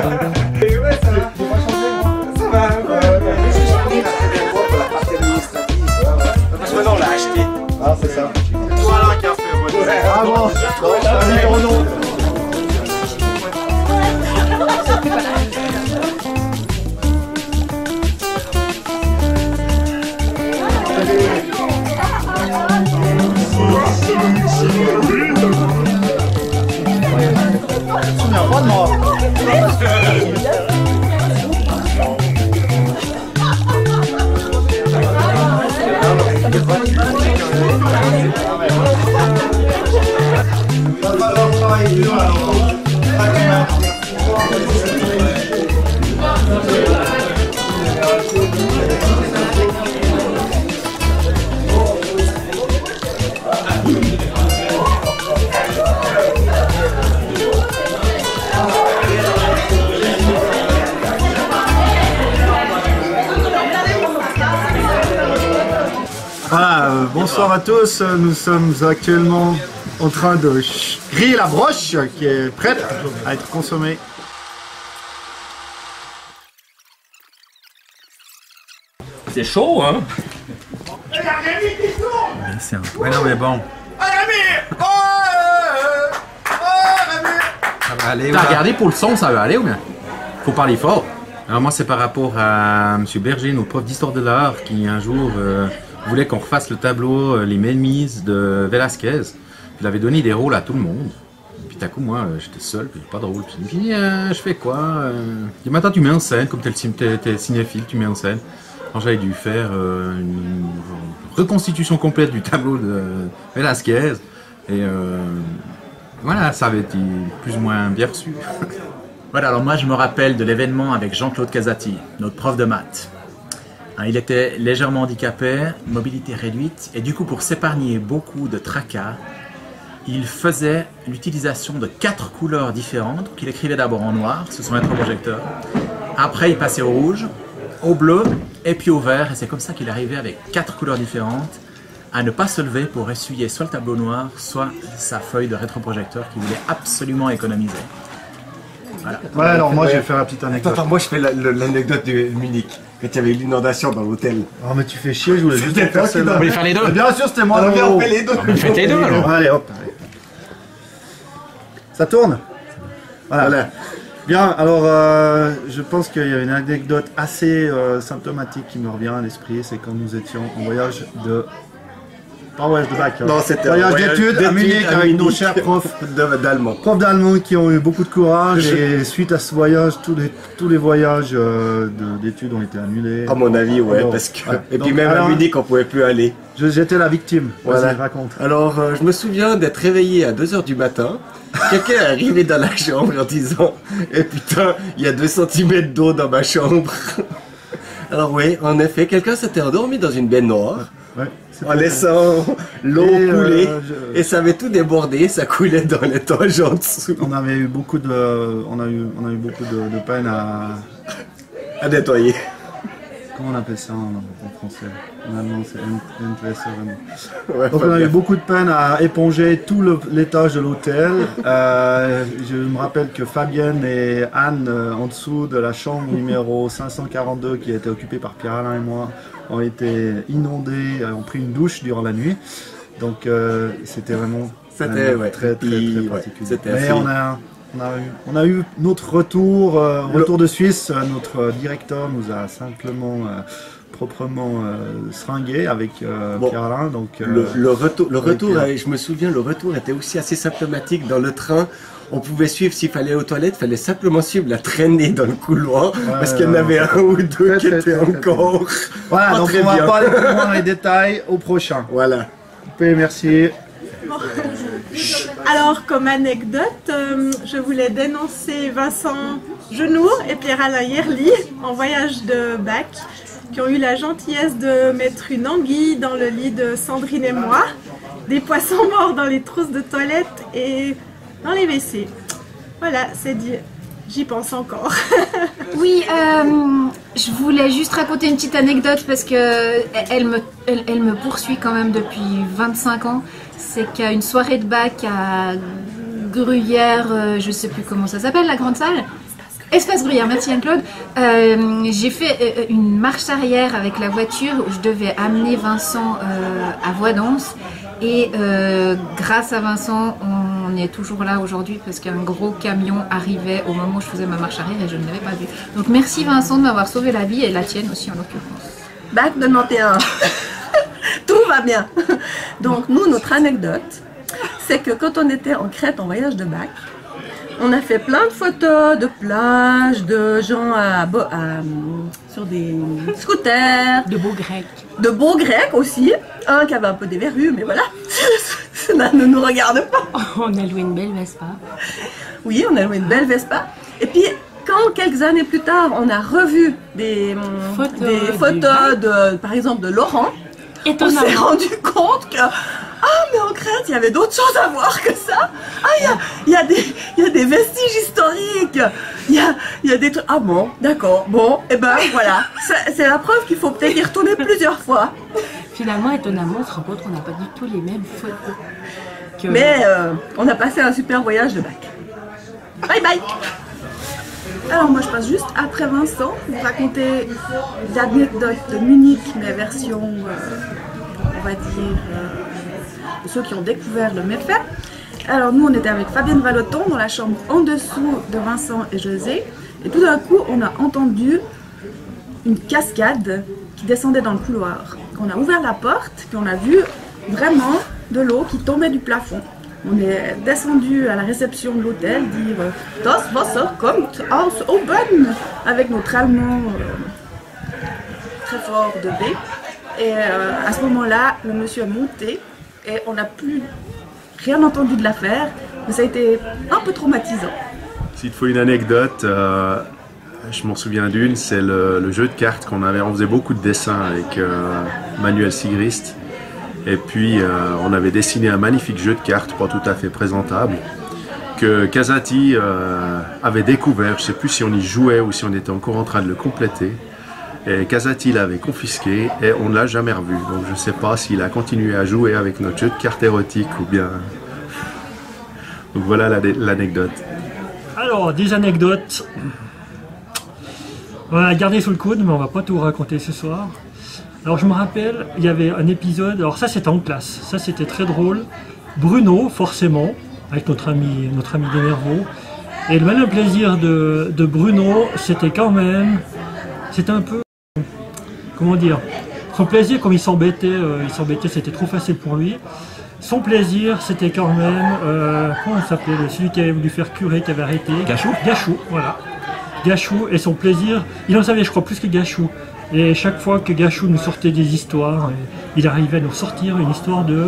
Ouais, ça va. Ça va. Parce que maintenant on l'a acheté. Ah, c'est ça. Voilà qui a fait. Ah bon. Voilà, bonsoir à tous, nous sommes actuellement en train de griller la broche qui est prête à être consommée. C'est chaud, hein? C'est un... Ouais, non mais bon. Ça va aller. T'as regardé pour le son, ça va aller ou bien? Faut parler fort. Alors moi c'est par rapport à M. Berger, notre prof d'histoire de l'art, qui un jour voulait qu'on refasse le tableau Les Mémises de Velázquez. Il avait donné des rôles à tout le monde. Puis d'un coup moi j'étais seul, puis pas de rôle. Puis il me dit je fais quoi? Il dit maintenant tu mets en scène, comme t'es cinéphile, tu mets en scène. Alors j'avais dû faire une reconstitution complète du tableau de Velázquez. Et voilà, ça avait été plus ou moins bien reçu. Voilà, alors moi je me rappelle de l'événement avec Jean-Claude Casati, notre prof de maths. Il était légèrement handicapé, mobilité réduite, et du coup pour s'épargner beaucoup de tracas, il faisait l'utilisation de 4 couleurs différentes, qu'il écrivait d'abord en noir sur son rétroprojecteur, après il passait au rouge, au bleu et puis au vert, et c'est comme ça qu'il arrivait avec 4 couleurs différentes à ne pas se lever pour essuyer soit le tableau noir, soit sa feuille de rétroprojecteur qu'il voulait absolument économiser. Voilà. Ouais, alors moi je vais faire la petite anecdote. Attends, moi je fais l'anecdote de Munich, quand il y avait eu l'inondation dans l'hôtel. Oh mais tu fais chier, je voulais juste faire celle-là. Vous voulez faire les deux? Bien sûr c'était moi. On fait les deux. Faites les deux alors. Allez hop. Ça tourne. Voilà. Bien, alors je pense qu'il y a une anecdote assez symptomatique qui me revient à l'esprit, c'est quand nous étions en voyage de... Pas voyage de bac, Non, c'était voyage d'études à Munich avec nos chers profs d'allemand. Profs d'allemand qui ont eu beaucoup de courage et suite à ce voyage, tous les voyages d'études ont été annulés. À mon avis, ouais, Alors, parce que... voilà. Et puis Donc, même alors, à Munich, on pouvait plus aller. J'étais la victime, Voilà. vas-y, raconte. Alors, je me souviens d'être réveillé à 2 h du matin. Quelqu'un est arrivé dans la chambre en disant « Eh putain, il y a 2 cm d'eau dans ma chambre !» Alors oui, en effet, quelqu'un s'était endormi dans une baignoire. Ouais, En laissant l'eau Et, couler, et ça avait tout débordé, ça coulait dans l'étage en dessous. on avait eu beaucoup de, on a eu beaucoup de peine À nettoyer. comment on appelle ça en français? En allemand c'est Entwässerung. Ouais, Donc on a eu beaucoup de peine à éponger tout l'étage de l'hôtel. Je me rappelle que Fabienne et Anne, en dessous de la chambre numéro 542 qui a été occupée par Pierre-Alain et moi, ont été inondées, ont pris une douche durant la nuit. Donc c'était vraiment C'était très particulier. c'était Mais assez- on a eu notre retour, retour de Suisse. Notre directeur nous a simplement proprement seringué avec Bon, Pierre-Alain. Donc Le retour, avec, je me souviens, le retour était aussi assez symptomatique dans le train. On pouvait suivre, s'il fallait aller aux toilettes, il fallait simplement suivre la traînée dans le couloir, parce qu'il y en avait un ou deux qui étaient encore voilà, pas donc très on va bien. pas aller plus loin dans les détails au prochain. Voilà. Merci. Alors, comme anecdote, je voulais dénoncer Vincent Genour et Pierre-Alain Yerli en voyage de bac, qui ont eu la gentillesse de mettre une anguille dans le lit de Sandrine et moi, des poissons morts dans les trousses de toilette et dans les WC. Voilà, c'est dit. J'y pense encore. Oui, je voulais juste raconter une petite anecdote parce que elle me poursuit quand même depuis 25 ans. C'est qu'à une soirée de bac à Gruyère, je sais plus comment ça s'appelle, la grande salle. Espace Bruyère, merci Anne-Claude. J'ai fait une marche arrière avec la voiture où je devais amener Vincent à Voidance. Et grâce à Vincent, on est toujours là aujourd'hui parce qu'un gros camion arrivait au moment où je faisais ma marche arrière et je ne l'avais pas vu. Donc merci Vincent de m'avoir sauvé la vie et la tienne aussi en l'occurrence. Bac 91. Tout va bien. Donc nous, notre anecdote, c'est que quand on était en Crète en voyage de bac, on a fait plein de photos de plages, de gens sur des scooters. De beaux grecs. De beaux grecs aussi. Un qui avait un peu des verrues, mais voilà. Ça ne nous regarde pas. On a loué une belle Vespa. Oui, on a loué une belle Vespa. Et puis, quand quelques années plus tard, on a revu des photos de, par exemple, de Laurent, on s'est rendu compte que mais en Crète, il y avait d'autres choses à voir que ça. Il y a des vestiges historiques. Il y a des trucs. Ah bon, d'accord. Bon, et ben voilà. C'est la preuve qu'il faut peut-être y retourner plusieurs fois. Finalement, étonnamment, on se rend compte qu'on n'a pas du tout les mêmes photos. Mais on a passé un super voyage de bac. Bye bye. Alors moi je passe juste après Vincent pour vous raconter l'anecdote de Munich, mais version, on va dire, de ceux qui ont découvert le méfait. Alors nous on était avec Fabienne Vallotton dans la chambre en dessous de Vincent et José. Et tout d'un coup on a entendu une cascade qui descendait dans le couloir. On a ouvert la porte, puis on a vu vraiment de l'eau qui tombait du plafond. On est descendu à la réception de l'hôtel dire « Das Wasser kommt aus oben » avec notre allemand très fort de B. Et à ce moment-là, le monsieur est monté et on n'a plus rien entendu de l'affaire, mais ça a été un peu traumatisant. S'il faut une anecdote, je m'en souviens d'une, c'est le jeu de cartes qu'on avait. On faisait beaucoup de dessins avec Manuel Sigrist. Et puis on avait dessiné un magnifique jeu de cartes, pas tout à fait présentable, que Casati avait découvert. Je ne sais plus si on y jouait ou si on était encore en train de le compléter. Et Casati l'avait confisqué et on ne l'a jamais revu. Donc je ne sais pas s'il a continué à jouer avec notre jeu de cartes érotique ou bien... Donc voilà l'anecdote. Alors, des anecdotes. On va garder sous le coude, mais on va pas tout raconter ce soir. Alors je me rappelle, il y avait un épisode, alors ça c'était en classe, ça c'était très drôle. Bruno, forcément, avec notre ami Denervaux. Et le malin plaisir de Bruno, c'était quand même, c'était un peu, comment dire, son plaisir comme il s'embêtait, c'était trop facile pour lui. Son plaisir, c'était quand même, comment il s'appelait, celui qui avait voulu faire curé, qui avait arrêté. Gachou. Gachou, voilà. Gachou, et son plaisir, il en savait je crois plus que Gachou. Et chaque fois que Gachou nous sortait des histoires, il arrivait à nous sortir une histoire de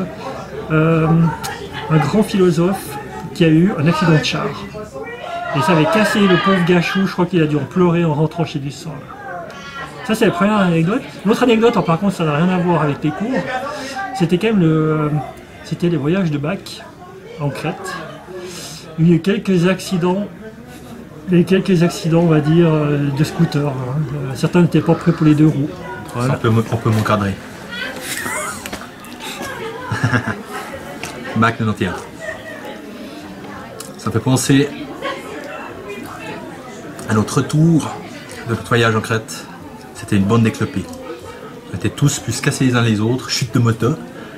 un grand philosophe qui a eu un accident de char. Et ça avait cassé le pauvre Gachou, je crois qu'il a dû en pleurer en rentrant chez lui ce soir. Ça c'est la première anecdote. L'autre anecdote, par contre ça n'a rien à voir avec les cours, c'était quand même c'était les voyages de bac en Crète. Il y a eu quelques accidents, on va dire, de scooters. Certains n'étaient pas prêts pour les deux roues. Voilà. On peut m'encadrer. Bac 91. Ça fait penser à notre retour de notre voyage en Crète. C'était une bande d'éclopés. On était tous plus cassés les uns les autres, chute de moto.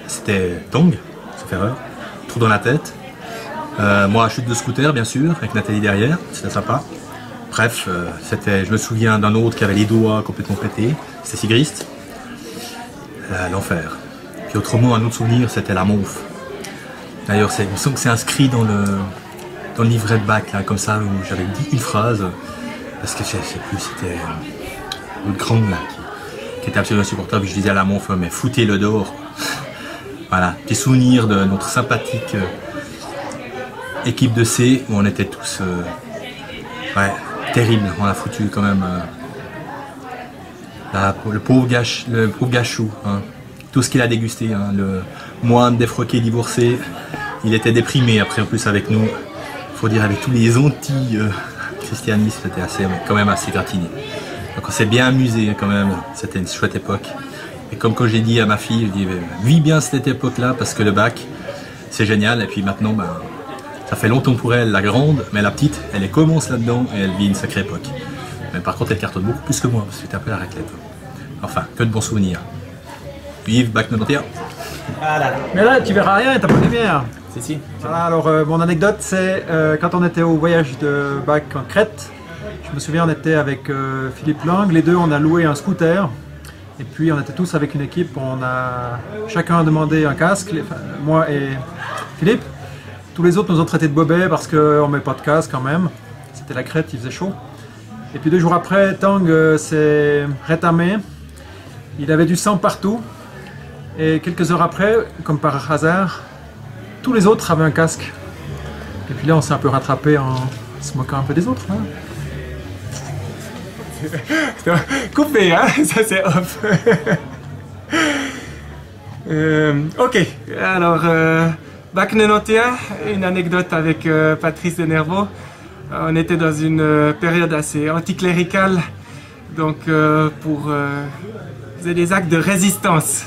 C'était tong, sauf erreur, trou dans la tête. Moi, chute de scooter, bien sûr, avec Nathalie derrière, c'était sympa. Bref, je me souviens d'un autre qui avait les doigts complètement pétés, c'était Sigrist. L'enfer. Puis autrement, un autre souvenir, c'était la Monf. D'ailleurs, il me semble que c'est inscrit dans le livret de bac, là, comme ça, où j'avais dit une phrase, parce que je sais plus, c'était l'autre grande, là, qui était absolument insupportable. Je disais à la Monf, mais foutez-le dehors. Voilà, petit souvenir de notre sympathique équipe de C où on était tous terrible. On a foutu quand même le pauvre Gachou, hein. Tout ce qu'il a dégusté, hein. Le moine défroqué divorcé, il était déprimé après en plus avec nous. Il faut dire avec tous les anti-christianismes, c'était quand même assez gratiné. Donc on s'est bien amusé quand même, c'était une chouette époque. Et comme quand j'ai dit à ma fille, je dis vis bien cette époque-là parce que le bac c'est génial et puis maintenant Ça fait longtemps pour elle, la grande, mais la petite, elle commence là-dedans et elle vit une sacrée époque. Mais par contre, elle cartonne beaucoup plus que moi, parce que c'était un peu la raclette. Enfin, que de bons souvenirs. Vive Bac 91. Mais là, tu verras rien, t'as pas de lumière. Si. Voilà, alors mon anecdote, c'est quand on était au voyage de Bac en Crète, je me souviens, on était avec Philippe Lang, les deux, on a loué un scooter. Et puis on était tous avec une équipe, on a chacun demandé un casque, moi et Philippe. Tous les autres nous ont traités de bobets parce qu'on met pas de casque quand même. C'était la Crète, il faisait chaud. Et puis 2 jours après, Tang s'est rétamé. Il avait du sang partout. Et quelques heures après, comme par hasard, tous les autres avaient un casque. Et puis là, on s'est un peu rattrapé en se moquant un peu des autres. Hein. Coupé, hein? Ça c'est off. Ok, alors Bac 91, une anecdote avec Patrice de Nervaux. On était dans une période assez anticléricale, donc pour faisait des actes de résistance.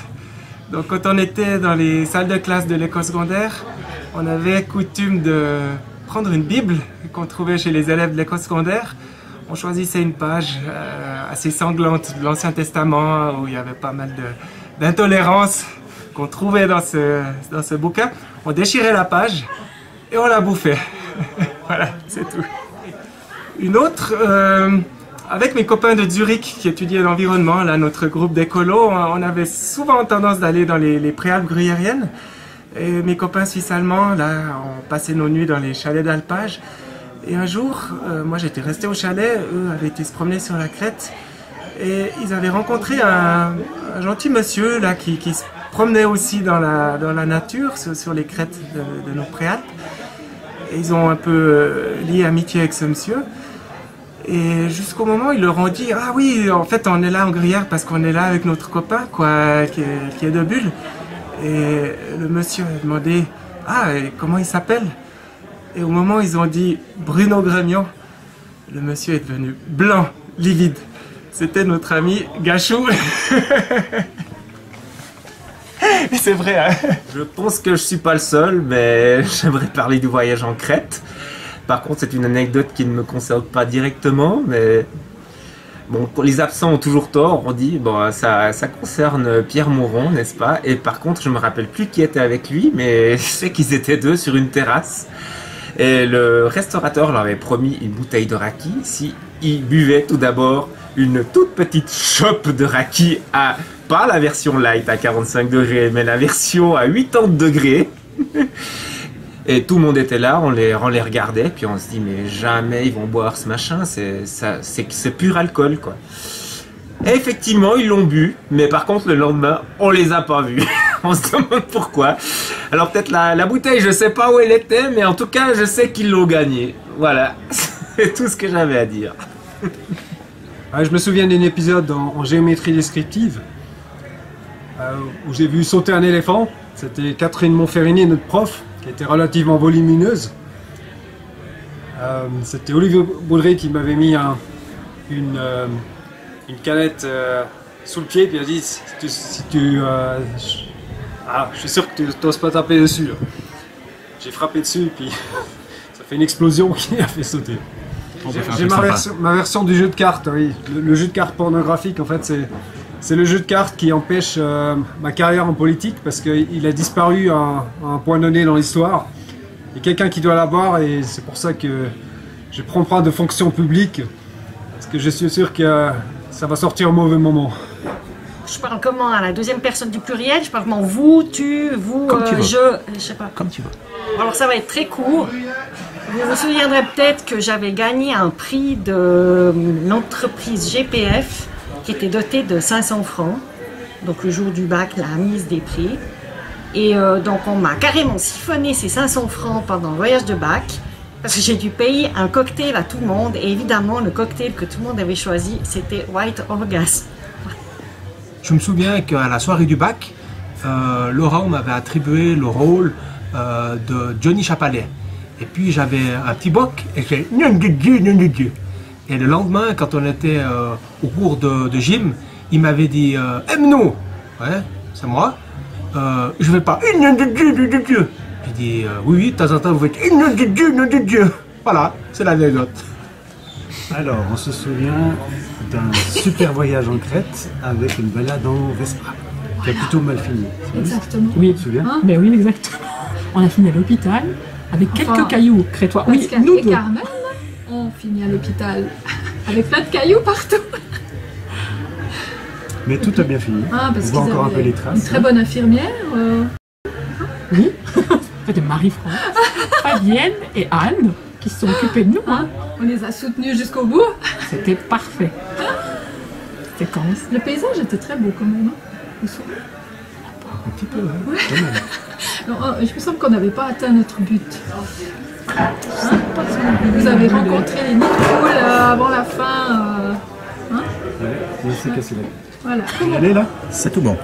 Donc quand on était dans les salles de classe de l'école secondaire, on avait coutume de prendre une Bible qu'on trouvait chez les élèves de l'école secondaire. On choisissait une page assez sanglante de l'Ancien Testament où il y avait pas mal d'intolérance qu'on trouvait dans ce bouquin. On déchirait la page et on la bouffait. Voilà, c'est tout. Une autre, avec mes copains de Zurich qui étudiaient l'environnement, là, notre groupe d'écolos, on avait souvent tendance d'aller dans les préalpes gruyériennes. Et mes copains suisses-allemands, là, on passait nos nuits dans les chalets d'alpage. Et un jour, moi j'étais resté au chalet, eux avaient été se promener sur la crête et ils avaient rencontré un gentil monsieur là qui se promenait aussi dans la nature, sur les crêtes de nos préalpes. Et ils ont un peu lié amitié avec ce monsieur. Et jusqu'au moment où ils leur ont dit « Ah oui, en fait on est là en Gruyère parce qu'on est là avec notre copain quoi, qui est de Bulle. » Et le monsieur a demandé « Ah, et comment il s'appelle ?» Et au moment où ils ont dit Bruno Grémion, le monsieur est devenu blanc, livide. C'était notre ami Gachou. C'est vrai, hein? Je pense que je suis pas le seul, mais j'aimerais parler du voyage en Crète. Par contre, c'est une anecdote qui ne me concerne pas directement, mais bon, les absents ont toujours tort, on dit. Bon, ça concerne Pierre Mouron, n'est-ce pas? Et par contre, je me rappelle plus qui était avec lui, mais je sais qu'ils étaient 2 sur une terrasse. Et le restaurateur leur avait promis une bouteille de raki si ils buvaient tout d'abord une toute petite chope de raki à, pas la version light à 45 degrés, mais la version à 80 degrés. Et tout le monde était là, on les regardait, puis on se dit mais jamais ils vont boire ce machin, c'est pur alcool quoi. Et effectivement ils l'ont bu, mais par contre le lendemain on les a pas vus. On se demande pourquoi. Alors peut-être la bouteille, je sais pas où elle était, mais en tout cas je sais qu'ils l'ont gagnée. Voilà, c'est tout ce que j'avais à dire. Je me souviens d'un épisode en géométrie descriptive où j'ai vu sauter un éléphant. C'était Catherine Monferrini, notre prof, qui était relativement volumineuse. C'était Olivier Baudry qui m'avait mis une canette sous le pied, puis il a dit si tu je suis sûr que tu n'oses pas taper dessus. Là. J'ai frappé dessus, puis ça fait une explosion qui a fait sauter. J'ai ma version du jeu de cartes, oui. Le jeu de cartes pornographique, en fait, c'est le jeu de cartes qui empêche ma carrière en politique, parce qu'il a disparu à un point donné dans l'histoire. Il y a quelqu'un qui doit l'avoir, et c'est pour ça que je prends pas de fonction publique, parce que je suis sûr que ça va sortir au mauvais moment. Je parle comment? À la deuxième personne du pluriel? Je parle comment? Vous, tu, vous, je sais pas. Comme tu veux. Alors ça va être très court. Vous vous souviendrez peut-être que j'avais gagné un prix de l'entreprise GPF qui était doté de 500 francs. Donc le jour du bac, la mise des prix. Et donc on m'a carrément siphonné ces 500 francs pendant le voyage de bac. Parce que j'ai dû payer un cocktail à tout le monde. Et évidemment, le cocktail que tout le monde avait choisi, c'était White Orgasm. Je me souviens qu'à la soirée du bac, Laurent m'avait attribué le rôle de Johnny Chapalet. Et puis j'avais un petit boc et j'ai nom de Dieu. Et le lendemain, quand on était au cours de gym, il m'avait dit Mno, ouais, c'est moi, je vais pas nom de Dieu. Puis il dit oui, de temps en temps vous faites nom de Dieu, nom de Dieu. Voilà, c'est l'anecdote. Alors, on se souvient d'un super voyage en Crète avec une balade en Vespa, qui a plutôt mal fini. Exactement. Oui, tu te souviens? Mais oui, exactement. On a fini à l'hôpital avec quelques cailloux crétois. Oui, Pascal nous et deux. Carmen ont fini à l'hôpital avec plein de cailloux partout. Mais tout a bien fini. Ah, parce on voit qu'ils encore un avaient peu les traces. une très bonne infirmière. Oui. C'était Marie-France, Fabienne et Anne qui se sont occupées de nous. Hein. On les a soutenus jusqu'au bout. C'était parfait. C'était quand? Le paysage était très beau quand même. Hein. Vous vous souvenez? Un petit peu, hein, Ouais. quand même. Non, je me semble qu'on n'avait pas atteint notre but. Hein? Vous avez rencontré les nids de poules avant la fin. Hein? Ouais, il s'est cassé la tête. Voilà. Elle est là? C'est tout bon.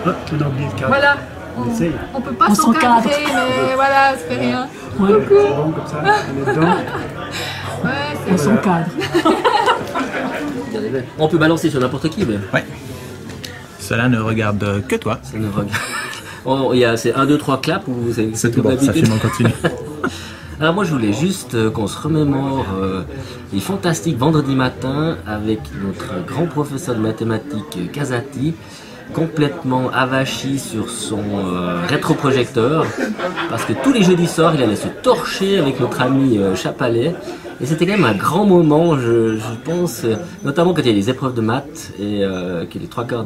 Oh, on a oublié le cadre. Voilà. On essaye. On peut pas On s'encadrer, s'encadre. mais voilà, ça fait rien. Ouais, Coucou. c'est bon comme ça, on est dedans. Ouais, On c'est s'encadre. On peut balancer sur n'importe qui, mais. Ouais. Cela ne regarde que toi. Ça ne regarde. C'est 1, 2, 3 clap ou vous avez C'est tout bon, ça filme en continu. Alors moi je voulais juste qu'on se remémore les fantastiques vendredi matin avec notre grand professeur de mathématiques Casati, complètement avachi sur son rétroprojecteur, parce que tous les jeudis soirs il allait se torcher avec notre ami Chapalet, et c'était quand même un grand moment, je pense, notamment quand il y a des épreuves de maths et que les 3/4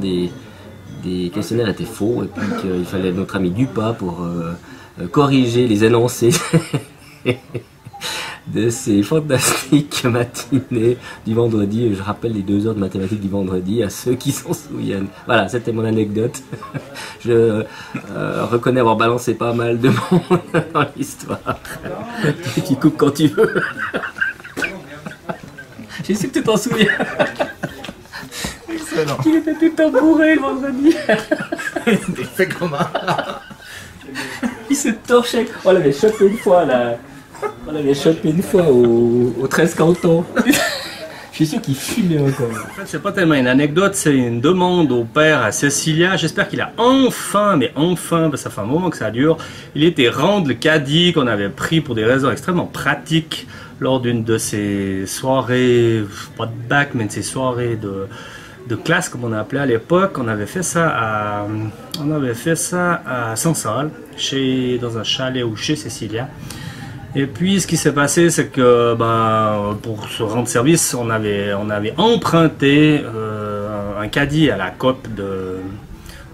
des questionnaires étaient faux, et puis qu'il fallait notre ami Dupas pour corriger les énoncés de ces fantastiques matinées du vendredi. Je rappelle les 2 heures de mathématiques du vendredi à ceux qui s'en souviennent. Voilà, c'était mon anecdote. Je reconnais avoir balancé pas mal de monde dans l'histoire. Tu coupes quand tu veux. Je sais que tu t'en souviens. Excellent. Il était tout embourré le vendredi. Il fait comment? Il se torchait. On l'avait chopé une fois là. On l'avait chopé une fois au 13 cantons. Je suis sûr qu'il fumait encore. En fait, c'est pas tellement une anecdote, c'est une demande au père à Cecilia. J'espère qu'il a enfin, mais enfin, parce que ça fait un moment que ça dure, il était rendre le caddie qu'on avait pris pour des raisons extrêmement pratiques lors d'une de ces soirées, pas de bac, mais de ces soirées de classe, comme on a appelé à l'époque. On avait fait ça à Sansal, dans un chalet ou chez Cecilia. Et puis ce qui s'est passé, c'est que pour se rendre service, on avait emprunté un caddie à la COP de...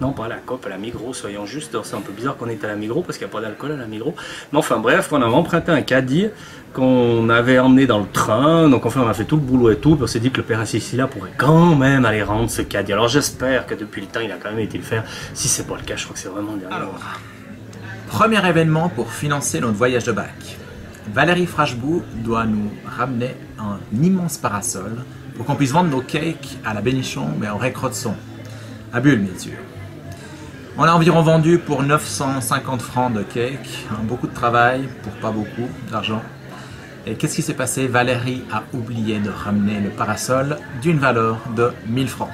Non, pas à la COP, à la Migros, soyons justes. C'est un peu bizarre qu'on est à la Migros parce qu'il n'y a pas d'alcool à la Migros. Mais enfin bref, on avait emprunté un caddie qu'on avait emmené dans le train. Donc enfin on a fait tout le boulot et tout. Puis on s'est dit que le père Cecilia pourrait quand même aller rendre ce caddie. Alors j'espère que depuis le temps il a quand même été le faire. Si c'est pas le cas, je crois que c'est vraiment dernier. Alors, premier événement pour financer notre voyage de bac. Valérie Frachebout doit nous ramener un immense parasol pour qu'on puisse vendre nos cakes à la Bénichon, mais au Récrotson. À Bulle, bien sûr. On a environ vendu pour 950 francs de cake, beaucoup de travail pour pas beaucoup d'argent. Et qu'est-ce qui s'est passé? Valérie a oublié de ramener le parasol d'une valeur de 1000 francs.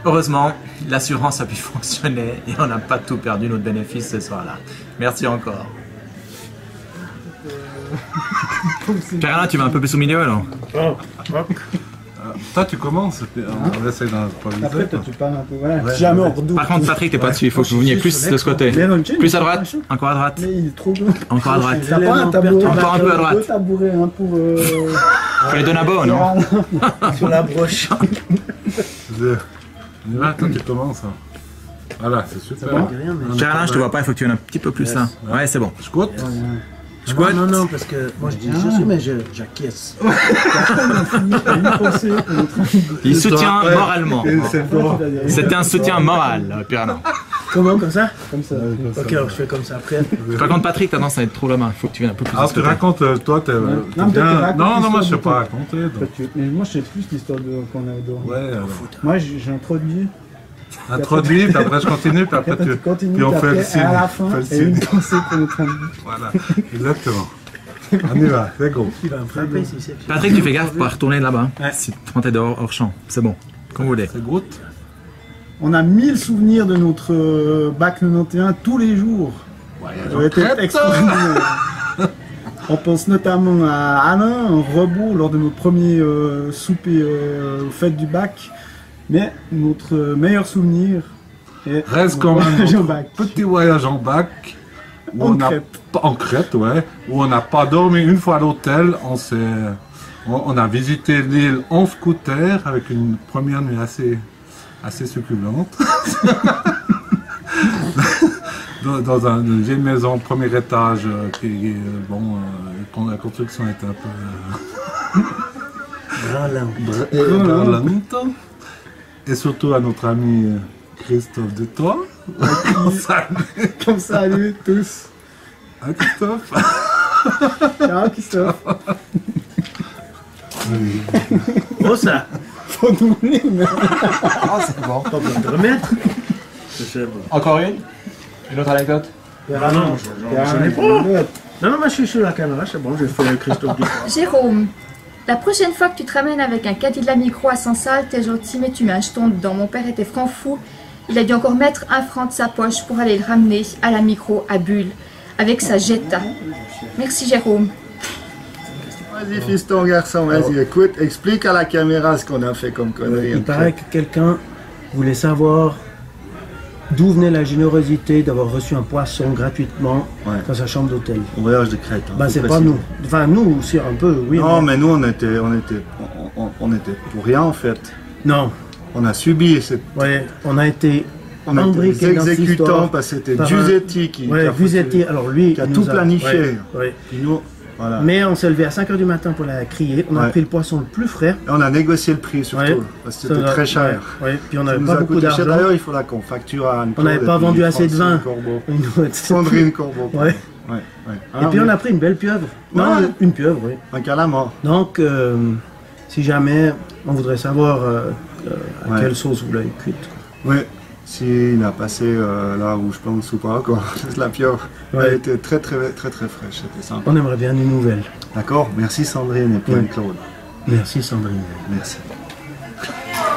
Heureusement, l'assurance a pu fonctionner et on n'a pas tout perdu notre bénéfice ce soir-là. Merci encore. Pierre-Alain, tu vas un peu plus au milieu alors? Toi, tu commences, on essaie d'improviser. Après, toi, tu parles un peu. Voilà. Jamais on redouble. Par contre, Patrick, t'es pas dessus, il faut que vous veniez plus de ce côté. Plus à droite, encore à droite. Mais il est trop bon. Encore à droite. T'as pas un tabouret? Encore un peu à droite. Un tabouret, hein, pour. Faut les donner à beau, non? Sur la broche. Toi, tu commences. Voilà, c'est super. Pierre-Alain, je te vois pas, il faut que tu viennes un petit peu plus là. Ouais, c'est bon. Je goûte. Non, parce que moi je dis je suis, mais j'acquiesce. Il soutient moralement. C'était un soutien moral, Pierre-Alain. Comment, comme ça? Comme ça. Ok, alors je fais comme ça après. Par contre, Patrick, t'as tendance à être trop la main, il faut que tu viennes un peu plus. Alors, tu racontes, toi, t'es bien. Non, moi je sais pas raconter. Mais moi je sais plus l'histoire qu'on a dehors. Ouais, moi j'introduis. Introduit, puis après je continue, puis après tu continues, puis on fait le signe. à la fin, et une pensée pour notre ami. Voilà, exactement. On y va, c'est go. Patrick, tu fais gaffe pour retourner là-bas. Si tu es dehors hors champ, c'est bon, comme vous voulez. C'est Groot. On a 1000 souvenirs de notre bac 91 tous les jours. Ça était extraordinaire. On pense notamment à Alain, en Rebourg, lors de notre premier souper aux fêtes du bac. Mais notre meilleur souvenir est Reste quand même voyage en notre bac. petit voyage en bac. Où En on a- Crète. En Crète, ouais. Où on n'a pas dormi une fois à l'hôtel. On a visité l'île en scooter avec une première nuit assez succulente. Dans une vieille maison, premier étage, la construction était un peu lente. Et surtout à notre ami Christophe de toi. Comme salut tous. Hein, Christophe? Ciao Christophe. Oh ça. Faut nous mais... Ah c'est bon. Pas besoin de remettre. Encore une autre anecdote? Ah non, j'en ai pas. Non, moi je suis sur la caméra, c'est bon, je fais Christophe du Jérôme, la prochaine fois que tu te ramènes avec un caddie de la micro à 100 salles, t'es gentil, mais tu mets un jeton dedans. Mon père était franc fou. Il a dû encore mettre 1 franc de sa poche pour aller le ramener à la micro à Bulle, avec sa Jetta. Merci Jérôme. Vas-y fiston garçon, vas-y écoute, explique à la caméra ce qu'on a fait comme connerie. Il paraît que quelqu'un voulait savoir d'où venait la générosité d'avoir reçu un poisson gratuitement dans sa chambre d'hôtel. Au voyage de Crète. Bah c'est pas nous. Enfin nous aussi un peu, oui. Non mais nous on était pour rien en fait. Non. On a subi cette... Ouais, on a été On a été embriqués des dans cette exécutants histoire parce que c'était par Giusetti qui Ouais, a Giusetti, foutu- alors lui... qui a il tout nous planifié. ouais. Puis nous, voilà. Mais on s'est levé à 5h du matin pour la crier. On a Ouais. pris le poisson le plus frais. Et on a négocié le prix surtout, Ouais. parce que c'était Ça, très cher. ouais. Puis on Ça n'avait nous pas a beaucoup coûté cher. d'argent. D'ailleurs, il faudra qu'on facture à Anne-Claude On n'avait pas et puis vendu assez de Francine vin. Corbeau. Ouais. Sandrine Corbeau. Ouais. Ouais, ouais. Et puis on a pris une belle pieuvre. Non, Ouais. une pieuvre, oui. Un calamar. Donc, si jamais on voudrait savoir à Ouais. quelle sauce vous l'avez cuite. Oui, s'il a passé là où je pense ou pas, quoi. Juste la pieuvre. Ouais. Elle était très très très très fraîche, c'était sympa. On aimerait bien des nouvelles. D'accord, merci Sandrine et puis Ouais. Anne-Claude. Merci Sandrine. Merci.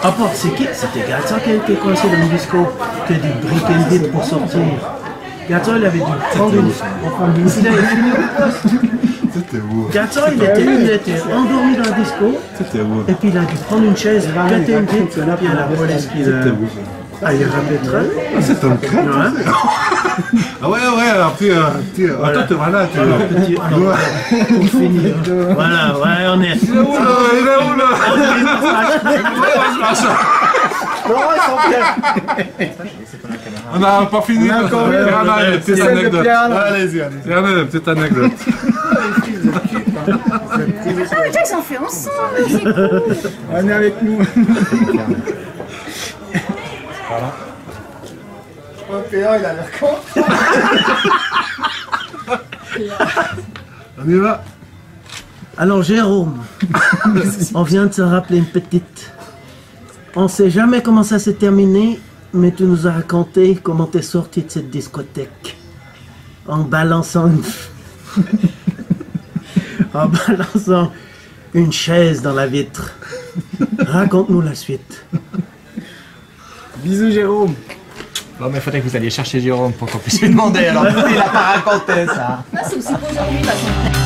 Ah bon, c'est qui? C'était Gatson qui a été coincé dans le disco, qui a dû briquer le vide pour sortir. Gatson, il avait dû prendre une... Il avait fini au poste. C'était beau. Gatson, il était endormi dans le disco. C'était beau. Et puis il a dû prendre une chaise, péter une vitre, puis il y a la police qui C'était beau. Ah, il rappellera. Ah, c'est un crête. Ah ouais, un petit... Voilà. Attends, voilà, tu Alors, petit... alors, on finit. Voilà, ouais, on est... Il est où là? On n'a pas fini. On a encore une. Anna, une petite C'est celle de anecdote. Pierre Alain. Allez-y, allez-y. Anna, une petite anecdote. Ah, mais Jack, on fait ensemble, c'est cool. On est avec nous. Oh, Pierre, il a l'air con. On y va. Alors Jérôme, on vient de se rappeler une petite. On sait jamais comment ça s'est terminé, mais tu nous as raconté comment t'es sorti de cette discothèque. En balançant en balançant une chaise dans la vitre. Raconte-nous la suite. Bisous Jérôme. Non mais il faudrait que vous alliez chercher Jérôme pour qu'on puisse lui demander. Alors il a pas raconté ça. Ah, c'est aussi pour aujourd'hui, de toute façon.